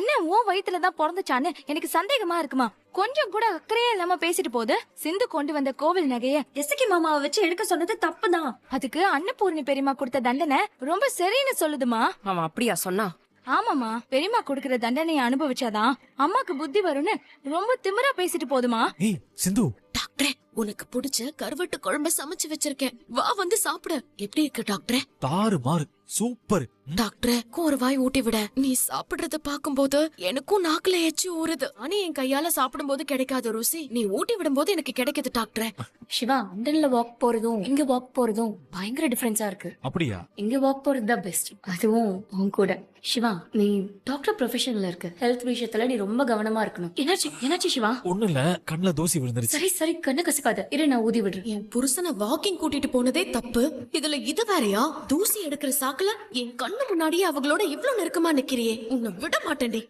அண்ணன் உன் வயித்துலதான் பிறந்துச்சான்னு எனக்கு சந்தேகமா இருக்குமா? கொஞ்சம் கூட அக்கறையே இல்லாம பேசிட்டு போது. சிந்து கொண்டு வந்த கோவில் நகைய எசக்கி மாமாவை வச்சு எடுக்க சொன்னது தப்புதான். அதுக்கு அன்னபூர்ணி பெரியம்மா கொடுத்த தண்டனை ரொம்ப சரின்னு சொல்லுதுமா. அவன் அப்படியா சொன்னா? ஆமாமா, பெரியம்மா கொடுக்கற தண்டனையை அனுபவிச்சாதான் அம்மாக்கு புத்தி வரும்னு ரொம்ப திமிரா பேசிட்டு போதுமா. ஏய் சிந்து, டாக்டரே, உனக்கு பிடிச்ச கருவாட்டு குழம்பு சமைச்சு வச்சிருக்கேன், வா வந்து சாப்பிடு. எப்படி இருக்கு டாக்டரே? தாறு மாறு, சூப்பர். டாக்டரே, ஒரு வாய் ஊட்டி விட. நீ சாப்பிடுறத பாக்கும்போது எனக்கும் நாக்குல எச்சி ஊறுது. ஆனா என் கையால சாப்பிடும் போது கிடைக்காத ருசி நீ ஊட்டி விடும் போது எனக்கு கிடைக்குது டாக்டரே. சிவா, லண்டன்ல வாக் போறதும் இங்க வாக் போறதும் பயங்கர டிஃபரன்ஸா இருக்கு. அப்படியா? இங்க வாக் போறது தான் பெஸ்ட், அதுவும் உன் கூட. சிவா, நீ டாக்டர் ப்ரொஃபஷன்ல இருக்க. ஹெல்த் விஷயத்துல நீ ரொம்ப கவனமா இருக்கணும். என்னாச்சு சிவா? ஒண்ணு இல்ல, கண்ணுல தூசி விழுந்துருச்சு. சரி சரி, கண்ணு கசக்காத இரு, நான் ஊதி விடுறேன். என் புருஷனை வாக்கிங் கூட்டிட்டு போனதே தப்பு, இதுல இது வேறயா? தூசி எடுக்கிற சாக்குல என் கண்ணு முன்னாடியே அவங்களோட இவ்ளோ நெருக்கமா நிக்கிறியே, உன்னை விட மாட்டேன்டி.